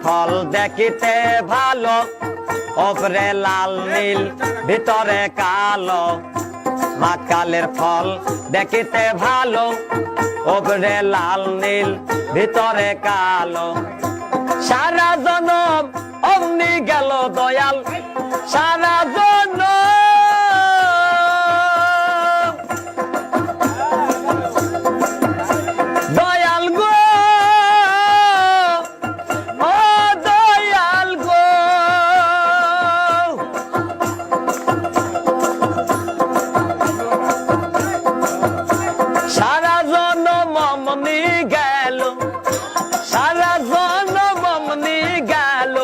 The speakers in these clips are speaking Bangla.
ফল দেখিতে ভালো, ওপরে লাল নীল ভিতরে কালো। মাকালের ফল দেখিতে ভালো, ওপরে লাল নীল ভিতরে কালো। সারা জনম অমনি গেল দয়াল, সারা জনম দয়াল গো, ও দয়াল গো। সারা জনম অমনি গেল, সারা জনম অমনি গেল,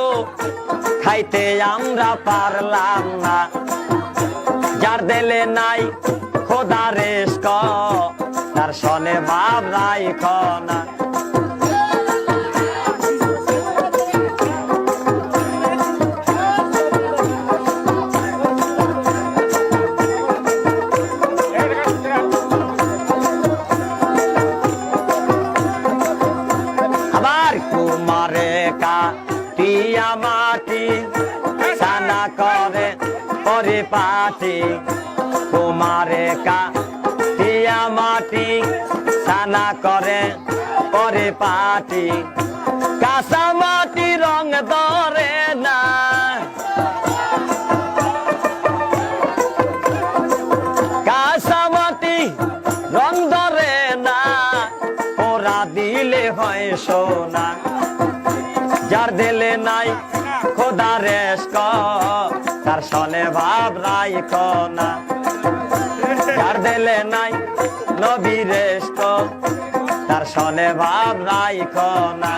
খাইতে আমরা পারলাম না। যার দিলে নাই খোদা রেস্ক, তার সনে ভাব রাইখ না। আবার কুমারে কাটিয়া মাটি সানা করে পরিপাটি, কুমারে কাটিয়া মাটি সানা করে পরিপাটি। কাঁচা মাটি রং ধরে না, কাঁচা মাটি রং ধরে না, ওরা দিলে হয় সোনা। যার দিলে নাই খোদা রেস্ক, তার সনে ভাব রাইখ না। যার দিলে নাই নবী রেস্ক, তার সনে ভাব রাইখ না।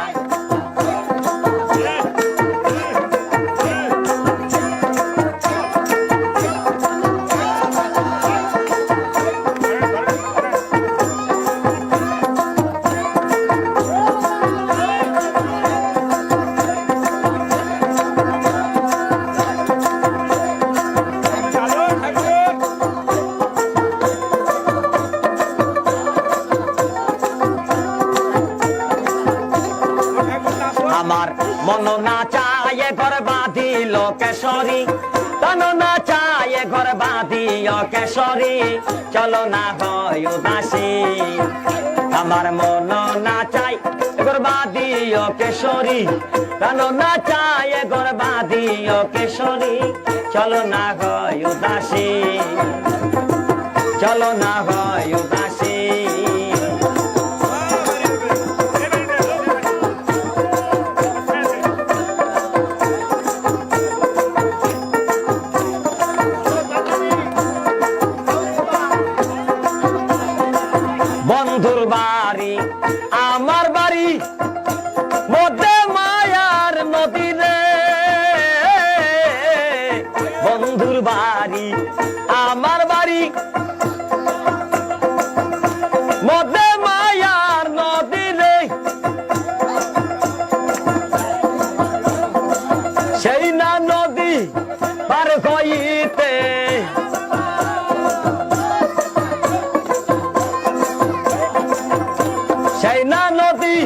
আমার মন না চায় ঘর বাঁধিল কেশরী, তন না চায় ঘর বাঁধিও কেশরী, চলো না হয় উদাসী। আমার মন না চায় ঘর বাঁধিও কেশরী, তন না চায় ঘর বাঁধিও কেশরী, চলো না হয় উদাসী, চলো না হয় উদাসী। বন্ধুর বাড়ি আমার বাড়ি, মধ্যে মায়ার নদী রে। বন্ধুর বাড়ি আমার বাড়ি, মধ্যে মায়ার নদী রে। সেই না নদী পার হইতে, সেই না নদী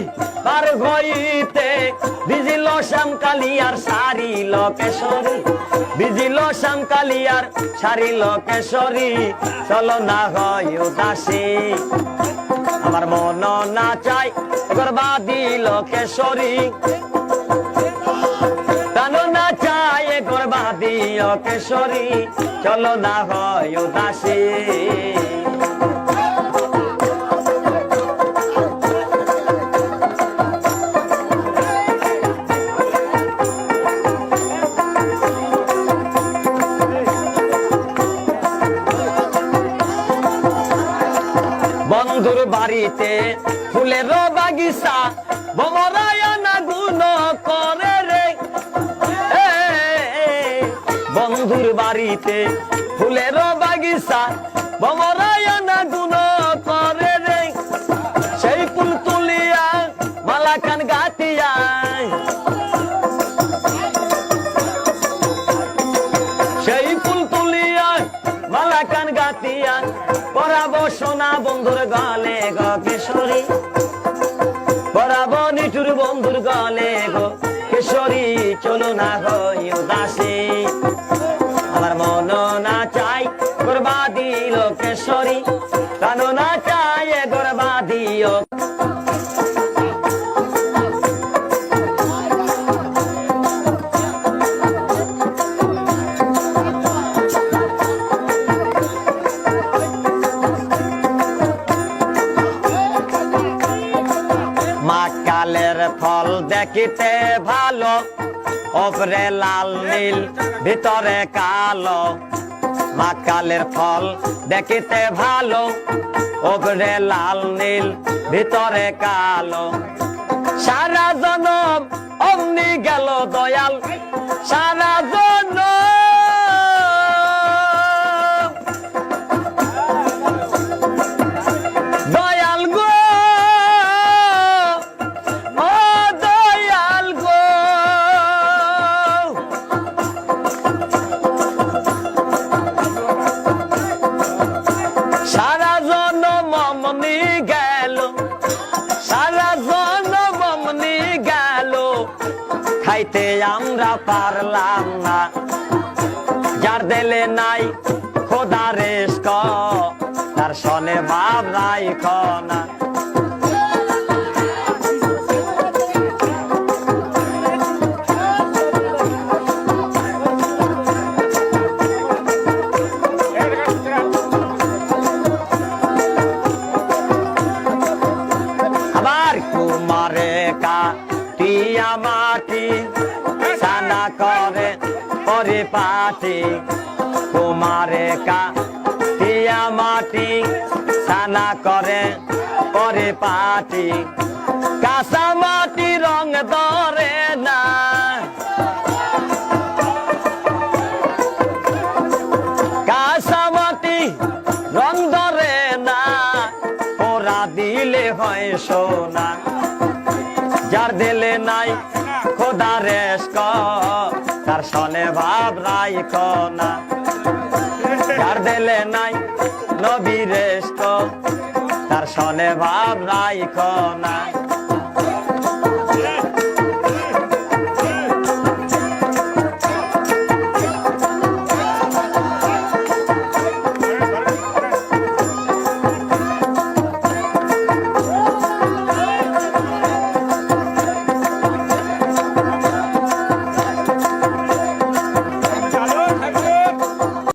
পার হইতে, ভিজিল শ্যামকালিয়ার সারিল কেশরী, ভিজিল শ্যামকালিয়ার সারিল কেশরী, চলো না হয় উদাসী। আমার মন না চাই গর্বা দিল কেশরী, তান না চাই গর্বা দিল কেশরী, চলো না হয় উদাসী। বন্ধুর বাড়িতে ফুলের বাগিচা, ভমরায়না গুণ করে রে। বন্ধুর বাড়িতে ফুলের বাগিচা, ভমরায়না গুণ করে রে। সেই ফুল তুলিয়া মালা কান গাতিয়া, সেই ফুল তুলিয়া মালা কান গাতিয়া, পরাবো সোনা বন্ধুর গলে গো কেশরী, পরাবো নিঠুর বন্ধুর গলে গো কেশরী চলো না হই উদাসী আমার মন না চাই গরবা দিল কেশরী প্রাণ না চাই গরবা দিও মাকালের ফল দেখিতে ভালো ওপরে লাল নীল ভিতরে কালো মাকালের ফল দেখিতে ভালো ওপরে লাল নীল ভিতরে কালো সারা জনম অমনি গেল দয়াল সারা জনম দয়াল গো সারা জনম অমনি গেল সারা জনম অমনি গেল খাইতে আমরা পারলাম না যার দিলে নাই খোদা রেস্ক তার সনে ভাব নাই খনা কুমারে কাটিয়া মাটি সানা করে পরিপাটি কুমারে কাটিয়া মাটি সানা করে পরিপাটি কাঁচা মাটি রং ধরে না কাঁচা মাটি রং ধরে না ওরা দিলে হয় সোনা যার দিলে নাই খোদা রেস্ক তার সনে ভাব নাই খনা যার দিলে নাই নবী রেস্ক তার সনে ভাব নাই খনা